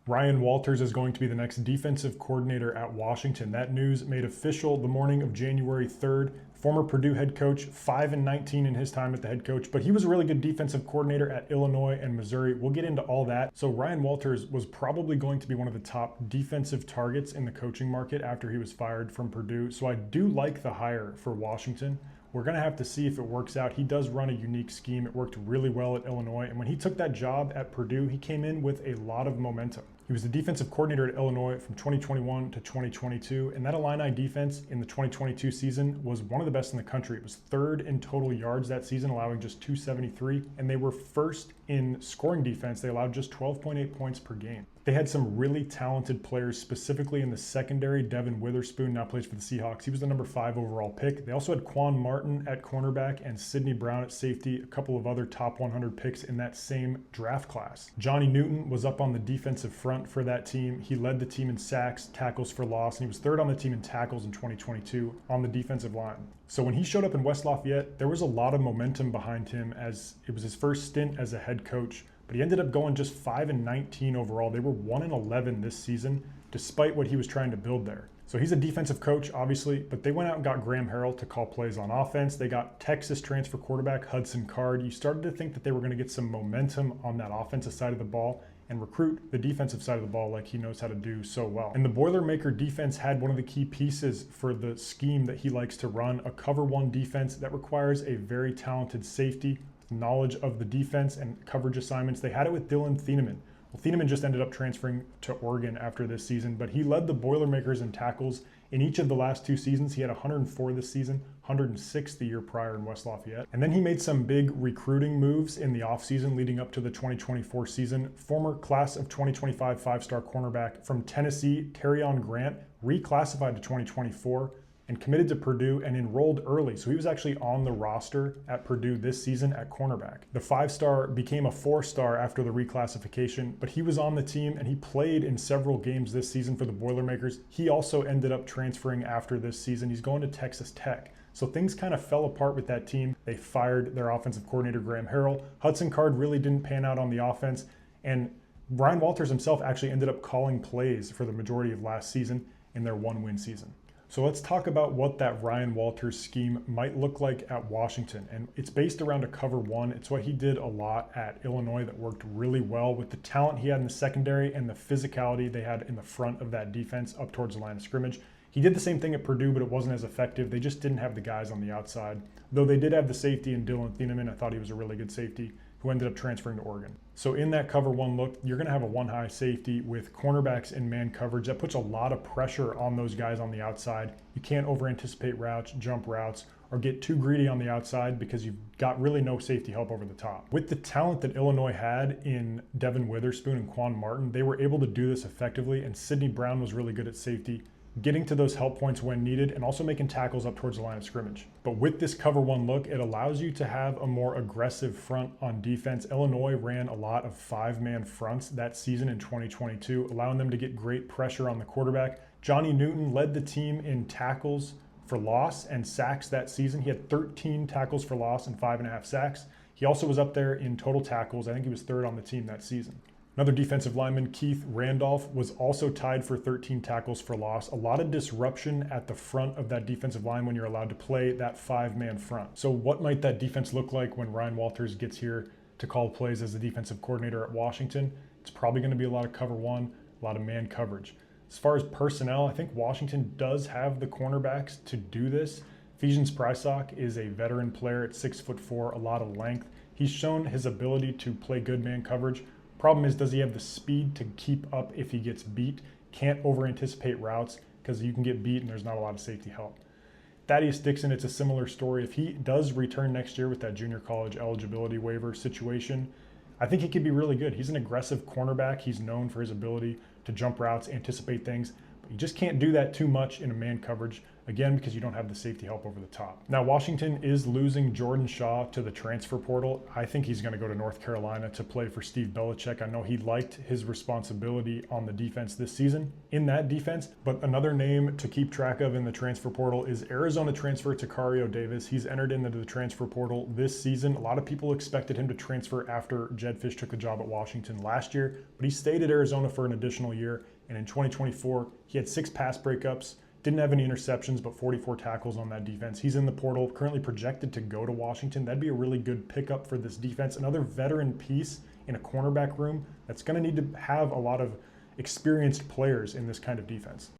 Ryan Walters is going to be the next defensive coordinator at Washington. That news made official the morning of January 3rd. Former Purdue head coach, 5-19 in his time at the head coach, but he was a really good defensive coordinator at Illinois and Missouri. We'll get into all that. So Ryan Walters was probably going to be one of the top defensive targets in the coaching market after he was fired from Purdue. So I do like the hire for Washington. We're going to have to see if it works out. He does run a unique scheme. It worked really well at Illinois. And when he took that job at Purdue, he came in with a lot of momentum. He was the defensive coordinator at Illinois from 2021 to 2022, and that Illini defense in the 2022 season was one of the best in the country. It was third in total yards that season, allowing just 273, and they were first in scoring defense. They allowed just 12.8 points per game. They had some really talented players, specifically in the secondary. Devin Witherspoon now plays for the Seahawks. He was the number 5 overall pick. They also had Quan Martin at cornerback and Sidney Brown at safety, a couple of other top 100 picks in that same draft class. Johnny Newton was up on the defensive front for that team. He led the team in sacks, tackles for loss, and he was third on the team in tackles in 2022 on the defensive line. So when he showed up in West Lafayette, there was a lot of momentum behind him as it was his first stint as a head coach. But he ended up going just 5-19 overall. They were 1-11 this season, despite what he was trying to build there. So he's a defensive coach, obviously, but they went out and got Graham Harrell to call plays on offense. They got Texas transfer quarterback Hudson Card. You started to think that they were going to get some momentum on that offensive side of the ball and recruit the defensive side of the ball like he knows how to do so well. And the Boilermaker defense had one of the key pieces for the scheme that he likes to run, a cover one defense that requires a very talented safety, knowledge of the defense and coverage assignments. They had it with Dylan Thieneman. Well, Thieneman just ended up transferring to Oregon after this season, but he led the Boilermakers in tackles in each of the last 2 seasons. He had 104 this season, 106 the year prior in West Lafayette. And then he made some big recruiting moves in the offseason leading up to the 2024 season. Former class of 2025 5-star cornerback from Tennessee, Terrion Grant, reclassified to 2024 and committed to Purdue and enrolled early. So he was actually on the roster at Purdue this season at cornerback. The 5-star became a 4-star after the reclassification, but he was on the team and he played in several games this season for the Boilermakers. He also ended up transferring after this season. He's going to Texas Tech. So things kind of fell apart with that team. They fired their offensive coordinator, Graham Harrell. Hudson Card really didn't pan out on the offense. And Ryan Walters himself actually ended up calling plays for the majority of last season in their 1-win season. So let's talk about what that Ryan Walters scheme might look like at Washington. And it's based around a cover one. It's what he did a lot at Illinois that worked really well with the talent he had in the secondary and the physicality they had in the front of that defense up towards the line of scrimmage. He did the same thing at Purdue, but it wasn't as effective. They just didn't have the guys on the outside. Though they did have the safety in Dylan Thieneman. I thought he was a really good safety who ended up transferring to Oregon. So in that cover one look, you're going to have a one-high safety with cornerbacks in man coverage. That puts a lot of pressure on those guys on the outside. You can't over-anticipate routes, jump routes, or get too greedy on the outside because you've got really no safety help over the top. With the talent that Illinois had in Devin Witherspoon and Quan Martin, they were able to do this effectively, and Sidney Brown was really good at safety, getting to those help points when needed, and also making tackles up towards the line of scrimmage. But with this cover one look, it allows you to have a more aggressive front on defense. Illinois ran a lot of 5-man fronts that season in 2022, allowing them to get great pressure on the quarterback. Johnny Newton led the team in tackles for loss and sacks that season. He had 13 tackles for loss and 5.5 sacks. He also was up there in total tackles. I think he was third on the team that season. Another defensive lineman, Keith Randolph, was also tied for 13 tackles for loss. A lot of disruption at the front of that defensive line when you're allowed to play that 5-man front. So what might that defense look like when Ryan Walters gets here to call plays as the defensive coordinator at Washington? It's probably going to be a lot of cover one, a lot of man coverage. As far as personnel, I think Washington does have the cornerbacks to do this. Ephesians Prysock is a veteran player at 6'4", a lot of length. He's shown his ability to play good man coverage. Problem is, does he have the speed to keep up if he gets beat? Can't over-anticipate routes because you can get beat and there's not a lot of safety help. Thaddeus Dixon, it's a similar story. If he does return next year with that junior college eligibility waiver situation, I think he could be really good. He's an aggressive cornerback. He's known for his ability to jump routes, anticipate things. You just can't do that too much in a man coverage, again, because you don't have the safety help over the top. Now, Washington is losing Jordan Shaw to the transfer portal. I think he's going to go to North Carolina to play for Steve Belichick. I know he liked his responsibility on the defense this season in that defense, but another name to keep track of in the transfer portal is Arizona transfer Tacario Davis. He's entered into the transfer portal this season. A lot of people expected him to transfer after Jed Fish took the job at Washington last year, but he stayed at Arizona for an additional year. And in 2024, he had 6 pass breakups, didn't have any interceptions, but 44 tackles on that defense. He's in the portal, currently projected to go to Washington. That'd be a really good pickup for this defense. Another veteran piece in a cornerback room that's going to need to have a lot of experienced players in this kind of defense.